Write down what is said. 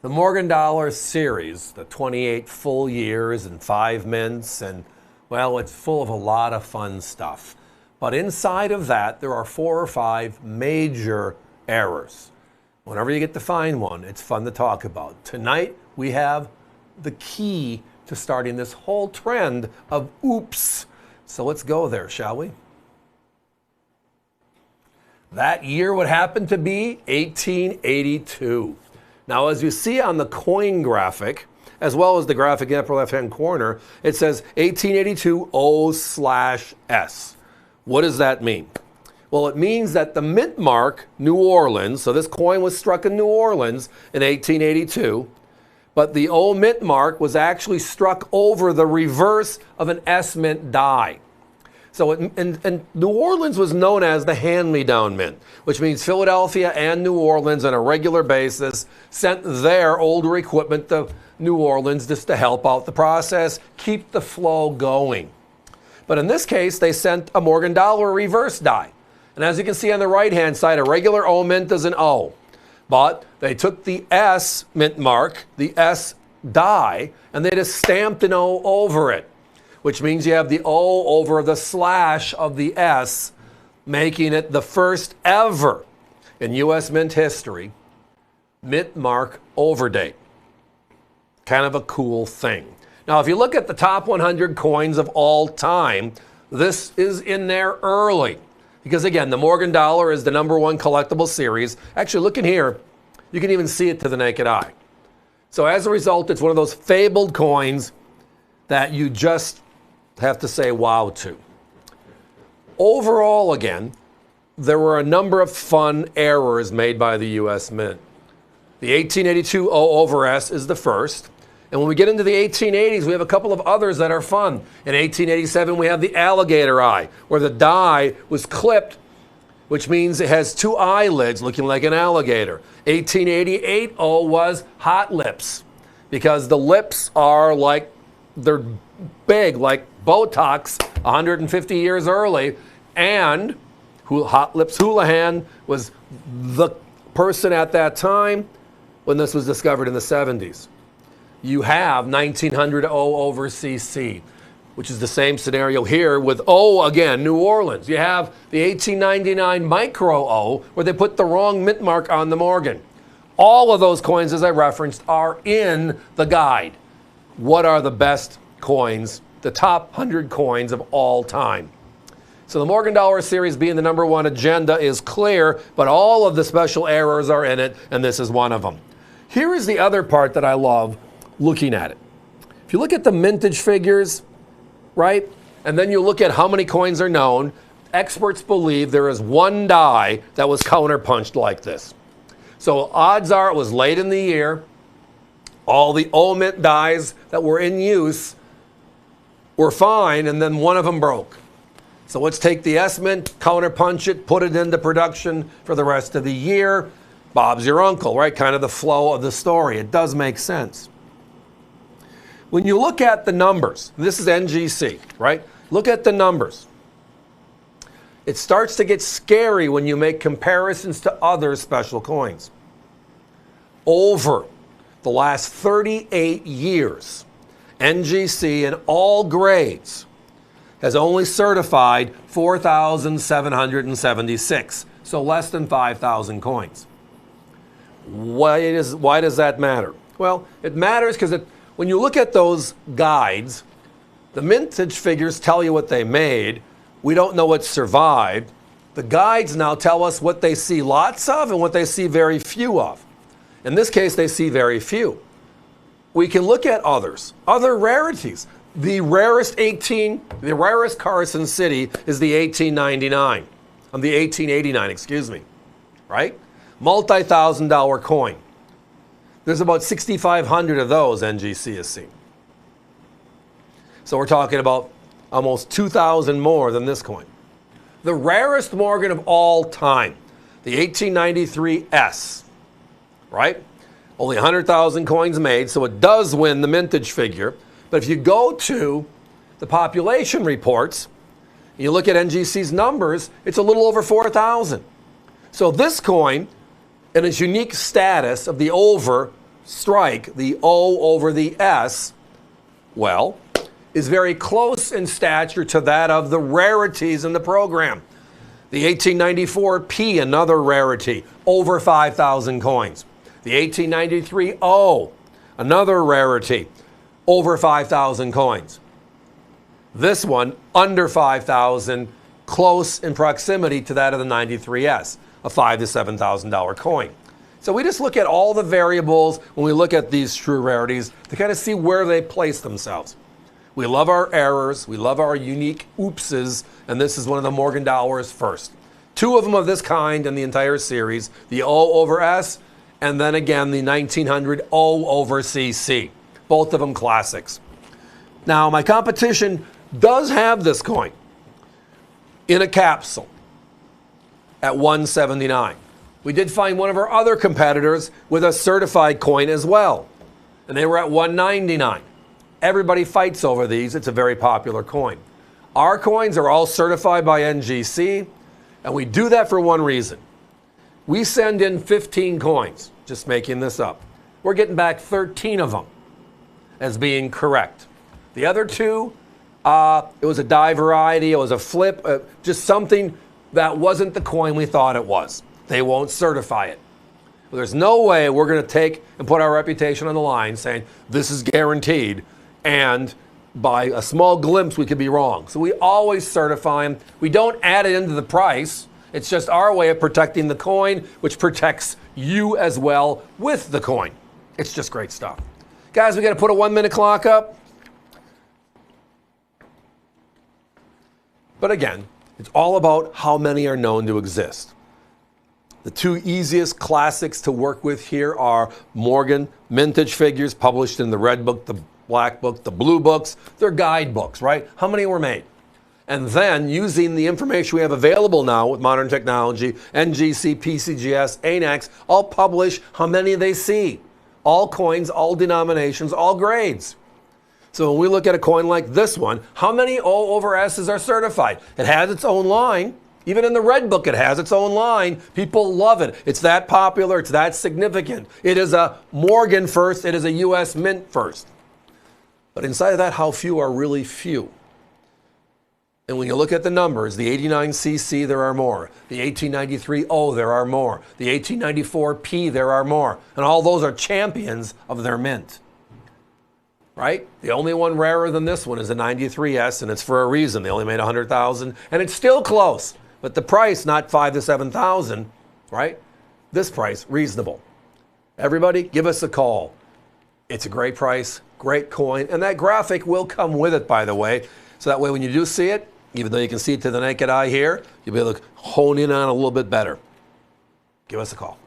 The Morgan Dollar series, the 28 full years and 5 mints, and well, it's full of a lot of fun stuff. But inside of that, there are 4 or 5 major errors. Whenever you get to find one, it's fun to talk about. Tonight, we have the key to starting this whole trend of oops. So let's go there, shall we? That year would happen to be 1882. Now, as you see on the coin graphic, as well as the graphic in the upper left-hand corner, it says 1882 O/S. What does that mean? Well, it means that the mint mark, New Orleans, so this coin was struck in New Orleans in 1882, but the O mint mark was actually struck over the reverse of an S mint die. So and New Orleans was known as the hand-me-down mint, which means Philadelphia and New Orleans on a regular basis sent their older equipment to New Orleans just to help out the process, keep the flow going. But in this case, they sent a Morgan Dollar reverse die. And as you can see on the right-hand side, a regular O mint is an O. But they took the S mint mark, the S die, and they just stamped an O over it, which means you have the O over the slash of the S, making it the first ever in U.S. mint history mint mark overdate. Kind of a cool thing. Now, if you look at the top 100 coins of all time, this is in there early. Because again, the Morgan Dollar is the #1 collectible series. Actually, look in here. You can even see it to the naked eye. So as a result, it's one of those fabled coins that you just have to say wow to. Overall, again, there were a number of fun errors made by the U.S. Mint. The 1882 O/S is the first. And when we get into the 1880s, we have a couple of others that are fun. In 1887, we have the alligator eye, where the die was clipped, which means it has 2 eyelids looking like an alligator. 1888 O was hot lips, because the lips are like, they're big, like Botox 150 years early. And Hot Lips Houlihan was the person at that time when this was discovered in the 70s. You have 1900 O over CC, which is the same scenario here with O again, New Orleans. You have the 1899 Micro O, where they put the wrong mint mark on the Morgan. All of those coins, as I referenced, are in the guide. What are the best coins, the top 100 coins of all time? So the Morgan Dollar series being the #1 agenda is clear, but all of the special errors are in it, and this is one of them. Here is the other part that I love looking at it. If you look at the mintage figures, right, and then you look at how many coins are known, experts believe there is one die that was counterpunched like this. So odds are it was late in the year. All the O mint dies that were in use were fine, and then one of them broke. So let's take the S mint, counterpunch it, put it into production for the rest of the year. Bob's your uncle, right? Kind of the flow of the story. It does make sense. When you look at the numbers, this is NGC, right? Look at the numbers. It starts to get scary when you make comparisons to other special coins. Over the last 38 years, NGC in all grades has only certified 4,776, so less than 5,000 coins. Why does that matter? Well, it matters because when you look at those guides, the mintage figures tell you what they made. We don't know what survived. The guides now tell us what they see lots of and what they see very few of. In this case, they see very few. We can look at others, other rarities. The rarest Carson City is the 1889, excuse me, right? Multi-$1,000 coin. There's about 6,500 of those NGC has seen. So we're talking about almost 2,000 more than this coin. The rarest Morgan of all time, the 1893 S, right? Only 100,000 coins made, so it does win the mintage figure. But if you go to the population reports, and you look at NGC's numbers, it's a little over 4,000. So this coin, in its unique status of the over, strike, the O over the S, well, is very close in stature to that of the rarities in the program. The 1894 P, another rarity, over 5,000 coins. The 1893 O, another rarity, over 5,000 coins. This one, under 5,000, close in proximity to that of the 93S, a $5,000 to $7,000 coin. So we just look at all the variables when we look at these true rarities to kind of see where they place themselves. We love our errors, we love our unique oopses, and this is one of the Morgan dollars first. Two of them of this kind in the entire series, the O over S, and then again the 1900 O over CC. Both of them classics. Now my competition does have this coin in a capsule at $179. We did find one of our other competitors with a certified coin as well, and they were at $199. Everybody fights over these. It's a very popular coin. Our coins are all certified by NGC, and we do that for one reason. We send in 15 coins, just making this up. We're getting back 13 of them as being correct. The other two, it was a die variety, it was a flip, just something that wasn't the coin we thought it was. They won't certify it. Well, there's no way we're going to take and put our reputation on the line saying this is guaranteed, and by a small glimpse we could be wrong. So we always certify them. We don't add it into the price. It's just our way of protecting the coin, which protects you as well with the coin. It's just great stuff. Guys, we got to put a 1 minute clock up. But again, it's all about how many are known to exist. The two easiest classics to work with here are Morgan mintage figures published in the red book, the black book, the blue books. They're guidebooks, right? How many were made? And then using the information we have available now with modern technology, NGC, PCGS, ANAX, all publish how many they see. All coins, all denominations, all grades. So when we look at a coin like this one, how many O over S's are certified? It has its own line. Even in the red book, it has its own line. People love it. It's that popular. It's that significant. It is a Morgan first. It is a U.S. Mint first. But inside of that, how few are really few? And when you look at the numbers, the 89cc, there are more. The 1893 O, there are more. The 1894 P, there are more. And all those are champions of their mint. Right? The only one rarer than this one is the 93S, and it's for a reason. They only made 100,000, and it's still close. But the price, not 5,000 to 7,000, right? This price, reasonable. Everybody, give us a call. It's a great price, great coin, and that graphic will come with it, by the way. So that way when you do see it, even though you can see it to the naked eye here, you'll be able to hone in on it a little bit better. Give us a call.